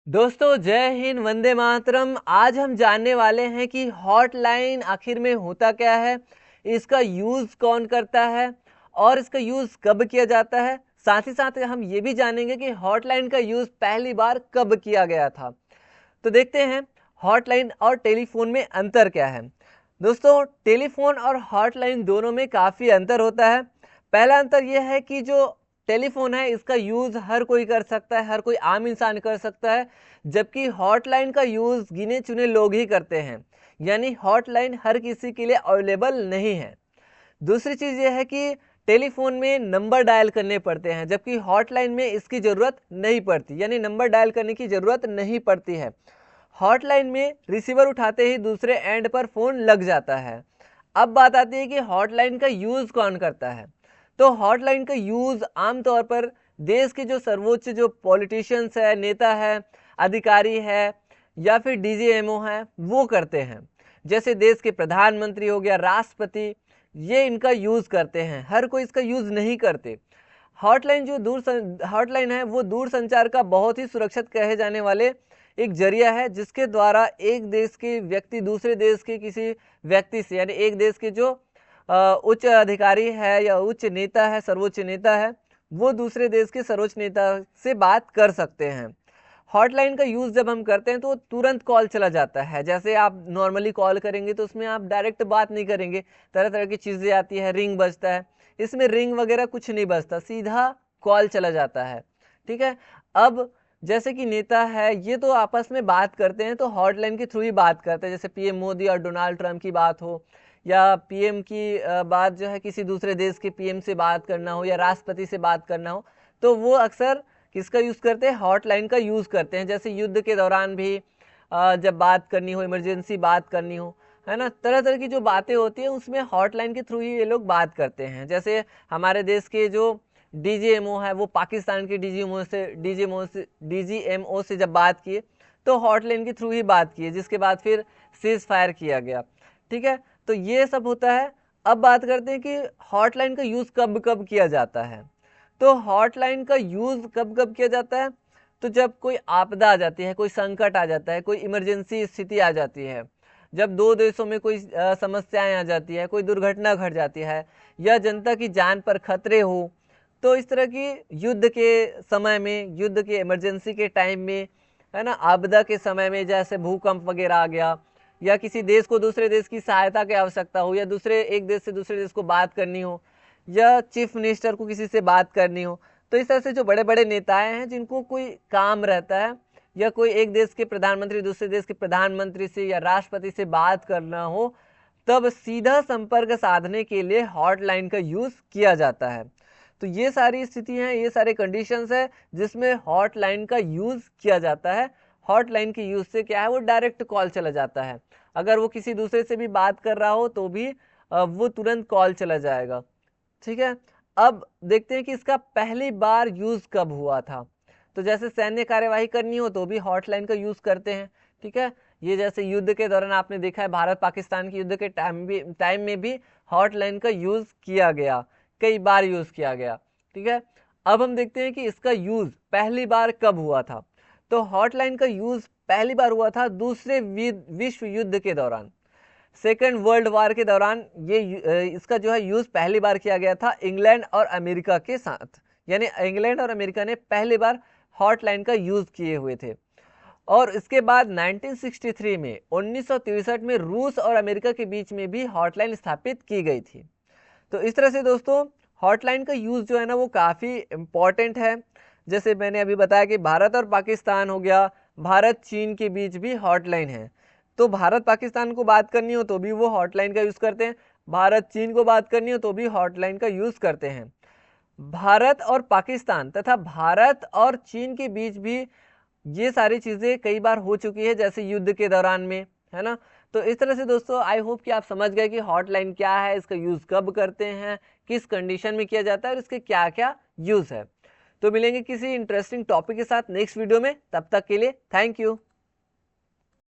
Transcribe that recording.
दोस्तों जय हिंद, वंदे मातरम। आज हम जानने वाले हैं कि हॉटलाइन आखिर में होता क्या है, इसका यूज़ कौन करता है और इसका यूज़ कब किया जाता है। साथ ही साथ हम ये भी जानेंगे कि हॉटलाइन का यूज़ पहली बार कब किया गया था। तो देखते हैं हॉटलाइन और टेलीफोन में अंतर क्या है। दोस्तों टेलीफोन और हॉटलाइन दोनों में काफ़ी अंतर होता है। पहला अंतर यह है कि जो टेलीफोन है इसका यूज़ हर कोई कर सकता है, हर कोई आम इंसान कर सकता है, जबकि हॉटलाइन का यूज़ गिने चुने लोग ही करते हैं। यानी हॉटलाइन हर किसी के लिए अवेलेबल नहीं है। दूसरी चीज़ ये है कि टेलीफोन में नंबर डायल करने पड़ते हैं, जबकि हॉटलाइन में इसकी ज़रूरत नहीं पड़ती, यानी नंबर डायल करने की ज़रूरत नहीं पड़ती है। हॉटलाइन में रिसीवर उठाते ही दूसरे एंड पर फ़ोन लग जाता है। अब बात आती है कि हॉटलाइन का यूज़ कौन करता है। तो हॉटलाइन का यूज़ आमतौर पर देश के जो सर्वोच्च जो पॉलिटिशियंस है, नेता है, अधिकारी है या फिर डीजीएमओ हैं, वो करते हैं। जैसे देश के प्रधानमंत्री हो गया, राष्ट्रपति, ये इनका यूज़ करते हैं, हर कोई इसका यूज़ नहीं करते। हॉटलाइन है वो दूरसंचार का बहुत ही सुरक्षित कहे जाने वाले एक जरिया है, जिसके द्वारा एक देश के व्यक्ति दूसरे देश के किसी व्यक्ति से, यानी एक देश के जो उच्च अधिकारी है या उच्च नेता है, सर्वोच्च नेता है, वो दूसरे देश के सर्वोच्च नेता से बात कर सकते हैं। हॉटलाइन का यूज़ जब हम करते हैं तो तुरंत कॉल चला जाता है। जैसे आप नॉर्मली कॉल करेंगे तो उसमें आप डायरेक्ट बात नहीं करेंगे, तरह तरह की चीज़ें आती है, रिंग बजता है। इसमें रिंग वगैरह कुछ नहीं बजता, सीधा कॉल चला जाता है। ठीक है। अब जैसे कि नेता है ये तो आपस में बात करते हैं तो हॉटलाइन के थ्रू ही बात करते हैं। जैसे पीएम मोदी और डोनाल्ड ट्रंप की बात हो, या पीएम की बात जो है किसी दूसरे देश के पीएम से बात करना हो, या राष्ट्रपति से बात करना हो, तो वो अक्सर किसका यूज़ करते हैं, हॉटलाइन का यूज़ करते हैं। जैसे युद्ध के दौरान भी जब बात करनी हो, इमरजेंसी बात करनी हो, है ना, तरह तरह की जो बातें होती हैं उसमें हॉटलाइन के थ्रू ही ये लोग बात करते हैं। जैसे हमारे देश के जो डीजीएमओ है वो पाकिस्तान के डीजीएमओ से जब बात किए तो हॉटलाइन के थ्रू ही बात किए, जिसके बाद फिर सीज फायर किया गया। ठीक है, तो ये सब होता है। अब बात करते हैं कि हॉटलाइन का यूज़ कब कब किया जाता है। तो हॉटलाइन का यूज़ कब कब किया जाता है, तो जब कोई आपदा आ जाती है, कोई संकट आ जाता है, कोई इमरजेंसी स्थिति आ जाती है, जब दो देशों में कोई समस्याएं आ जाती है, कोई दुर्घटना घट जाती है, या जनता की जान पर खतरे हो, तो इस तरह की युद्ध के समय में, युद्ध के इमरजेंसी के टाइम में, है ना, आपदा के समय में, जैसे भूकंप वगैरह आ गया, या किसी देश को दूसरे देश की सहायता की आवश्यकता हो, या दूसरे एक देश से दूसरे देश को बात करनी हो, या चीफ मिनिस्टर को किसी से बात करनी हो, तो इस तरह से जो बड़े बड़े नेताएं हैं जिनको कोई काम रहता है, या कोई एक देश के प्रधानमंत्री दूसरे देश के प्रधानमंत्री से या राष्ट्रपति से बात करना हो, तब सीधा संपर्क साधने के लिए हॉटलाइन का यूज़ किया जाता है। तो ये सारी स्थितियां हैं, ये सारे कंडीशंस है जिसमें हॉटलाइन का यूज़ किया जाता है। हॉटलाइन के यूज़ से क्या है, वो डायरेक्ट कॉल चला जाता है। अगर वो किसी दूसरे से भी बात कर रहा हो तो भी वो तुरंत कॉल चला जाएगा। ठीक है। अब देखते हैं कि इसका पहली बार यूज़ कब हुआ था। तो जैसे सैन्य कार्यवाही करनी हो तो भी हॉटलाइन का यूज़ करते हैं। ठीक है, ये जैसे युद्ध के दौरान आपने देखा है, भारत पाकिस्तान के युद्ध के टाइम में भी हॉटलाइन का यूज़ किया गया, कई बार यूज़ किया गया। ठीक है, अब हम देखते हैं कि इसका यूज़ पहली बार कब हुआ था। तो हॉटलाइन का यूज़ पहली बार हुआ था दूसरे विश्व युद्ध के दौरान, सेकेंड वर्ल्ड वार के दौरान। ये इसका जो है यूज़ पहली बार किया गया था इंग्लैंड और अमेरिका के साथ, यानी इंग्लैंड और अमेरिका ने पहली बार हॉटलाइन का यूज़ किए हुए थे। और इसके बाद 1963 में 1963 में रूस और अमेरिका के बीच में भी हॉटलाइन स्थापित की गई थी। तो इस तरह से दोस्तों हॉटलाइन का यूज़ जो है ना वो काफ़ी इम्पॉर्टेंट है। जैसे मैंने अभी बताया कि भारत और पाकिस्तान हो गया, भारत चीन के बीच भी हॉटलाइन है, तो भारत पाकिस्तान को बात करनी हो तो भी वो हॉटलाइन का यूज़ करते हैं, भारत चीन को बात करनी हो तो भी हॉटलाइन का यूज़ करते हैं। भारत और पाकिस्तान तथा भारत और चीन के बीच भी ये सारी चीज़ें कई बार हो चुकी है, जैसे युद्ध के दौरान में, है ना। तो इस तरह से दोस्तों आई होप कि आप समझ गए कि हॉटलाइन क्या है, इसका यूज़ कब करते हैं, किस कंडीशन में किया जाता है और इसके क्या क्या यूज़ है। तो मिलेंगे किसी इंटरेस्टिंग टॉपिक के साथ नेक्स्ट वीडियो में, तब तक के लिए थैंक यू।